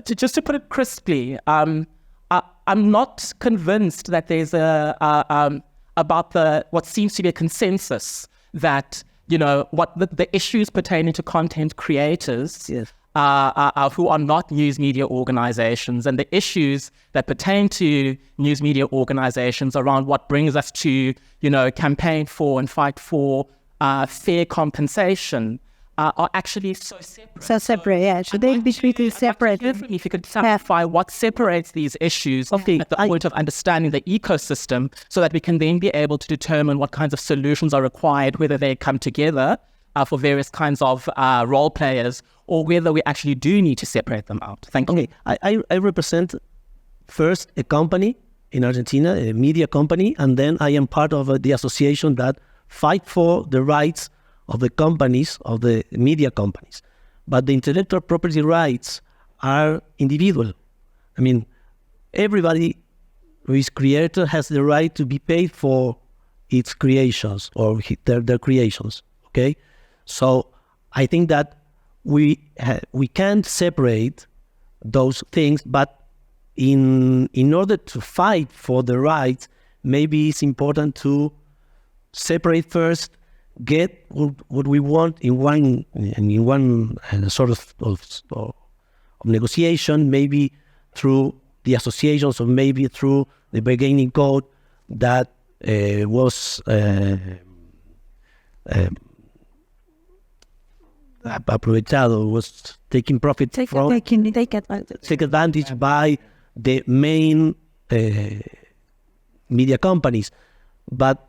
Just to put it crisply, I'm not convinced that there's about what seems to be a consensus that what the issues pertaining to content creators who are not news media organizations, and the issues that pertain to news media organizations around what brings us to campaign for and fight for fair compensation. Are actually so separate. So separate, yeah. Should they be treated separate? If you could clarify what separates these issues at the point of understanding the ecosystem, so that we can then be able to determine what kinds of solutions are required, whether they come together for various kinds of role players, or whether we actually do need to separate them out. Thank you. Okay, I represent first a company in Argentina, a media company, and then I am part of the association that fight for the rights of the companies, of the media companies. But the intellectual property rights are individual. I mean, everybody its creator has the right to be paid for its creations or their creations. Okay, so I think that we can't separate those things, but in order to fight for the rights, maybe it's important to separate first, get what we want in one sort of negotiation, maybe through the associations or maybe through the bargaining code that was aprovechado, was taking profit Take advantage by the main media companies. But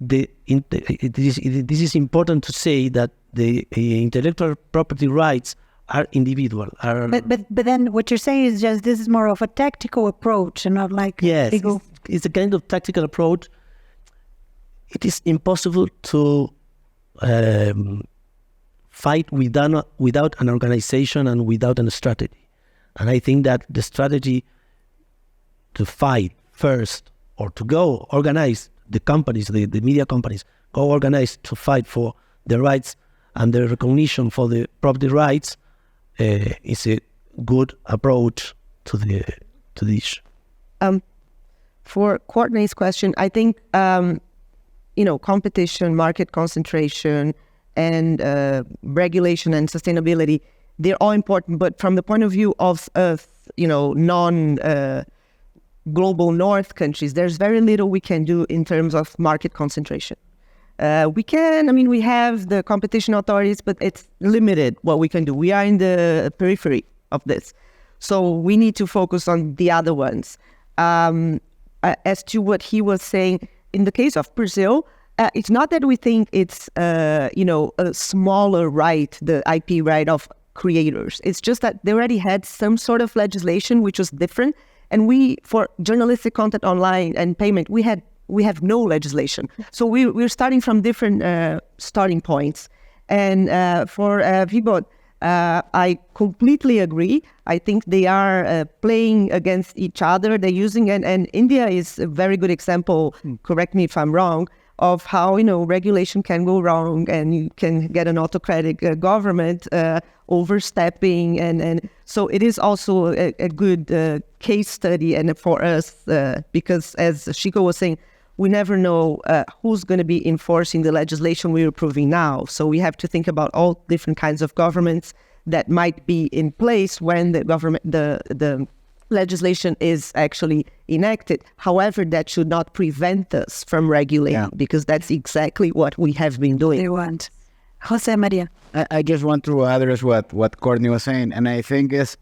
this is important to say that the intellectual property rights are individual. But then what you're saying is just this is more of a tactical approach and not like yes, it's a kind of tactical approach. It is impossible to fight without an organization and without a strategy. And I think that the strategy to fight first, or to go organize the companies, the media companies, go organize to fight for the rights and the recognition for the property rights, is a good approach to the issue. For Courtney's question, I think competition, market concentration, and regulation and sustainability, they're all important. But from the point of view of global north countries, there's very little we can do in terms of market concentration. We have the competition authorities, but it's limited what we can do. We are in the periphery of this. So we need to focus on the other ones. As to what he was saying, in the case of Brazil, it's not that we think it's, a smaller right, the IP right of creators. It's just that they already had some sort of legislation which was different. And we, for journalistic content online and payment, we have no legislation. So we're starting from different starting points. And for VBOT, I completely agree. I think they are playing against each other. They're using, and India is a very good example, correct me if I'm wrong, of how, regulation can go wrong and you can get an autocratic government overstepping. And so it is also a good case study and for us, because as Chico was saying, we never know who's going to be enforcing the legislation we're approving now. So we have to think about all different kinds of governments that might be in place when the legislation is actually enacted. However, that should not prevent us from regulating, because that's exactly what we have been doing. They want. Jose Maria. I just want to address what Courtney was saying, and I think is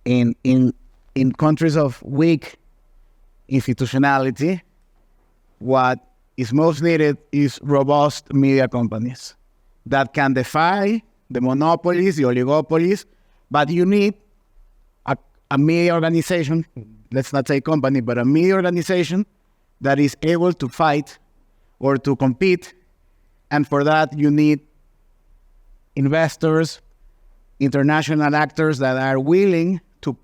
in countries of weak institutionality, what is most needed is robust media companies that can defy the monopolies, the oligopolies, but you need a media organization, let's not say company, but a media organization that is able to fight or to compete. And for that, you need investors, international actors that are willing to,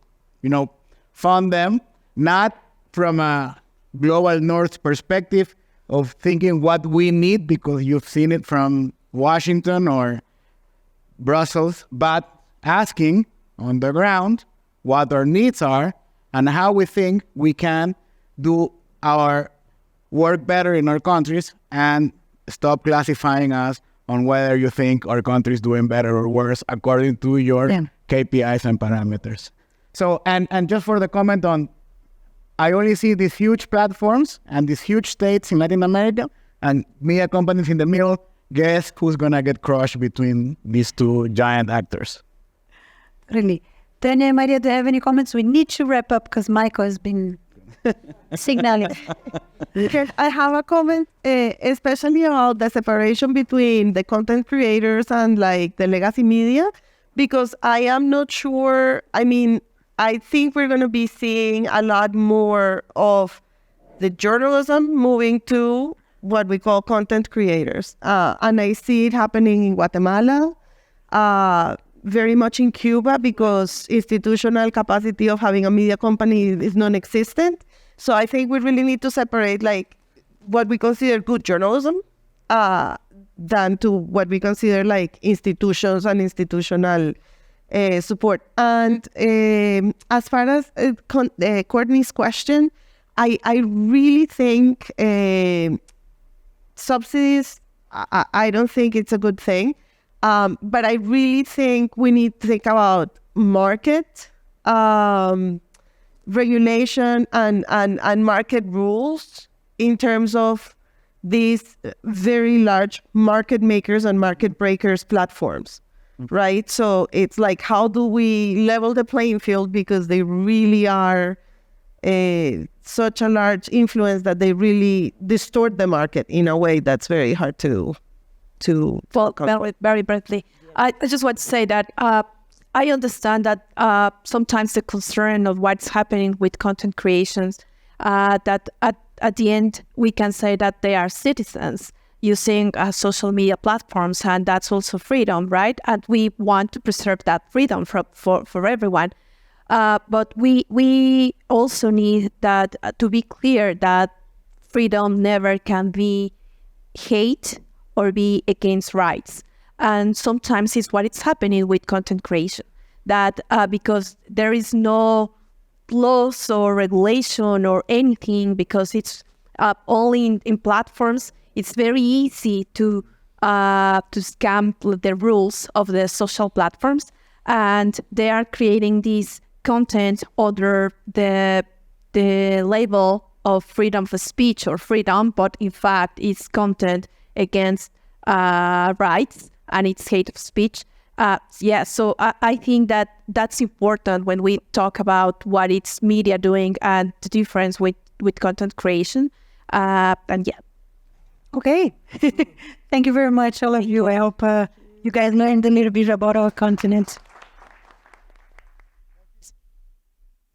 fund them, not from a global north perspective of thinking what we need, because you've seen it from Washington or Brussels, but asking on the ground what our needs are and how we think we can do our work better in our countries, and stop classifying us on whether you think our country is doing better or worse according to your KPIs and parameters. So, and just for the comment on, I only see these huge platforms and these huge states in Latin America and media companies in the middle. Guess who's going to get crushed between these two giant actors? Really. Tanya and Maria, do you have any comments? We need to wrap up because Michael has been signaling. I have a comment, especially about the separation between the content creators and like the legacy media, because I am not sure. I think we're going to be seeing a lot more of the journalism moving to what we call content creators. And I see it happening in Guatemala. very much in Cuba because institutional capacity of having a media company is non-existent. So I think we really need to separate like what we consider good journalism than to what we consider like institutions and institutional support. And as far as Courtney's question, I really think subsidies, I don't think it's a good thing. But I really think we need to think about market regulation and market rules in terms of these very large market makers and market breakers platforms, right? So it's like, how do we level the playing field, because they really are such a large influence that they really distort the market in a way that's very hard to Well, very briefly, I just want to say that I understand that sometimes the concern of what's happening with content creations, that at the end we can say that they are citizens using social media platforms, and that's also freedom, right? And we want to preserve that freedom for everyone. But we also need that to be clear that freedom never can be hate or be against rights. And sometimes it's what is happening with content creation, that because there is no laws or regulation or anything, because it's only in platforms, it's very easy to scam the rules of the social platforms, and they are creating this content under the label of freedom of speech or freedom, but in fact it's content against rights, and it's hate of speech. So I think that that's important when we talk about what it's media doing and the difference with content creation. Okay. Thank you very much, all of you. I hope you guys learned a little bit about our continent.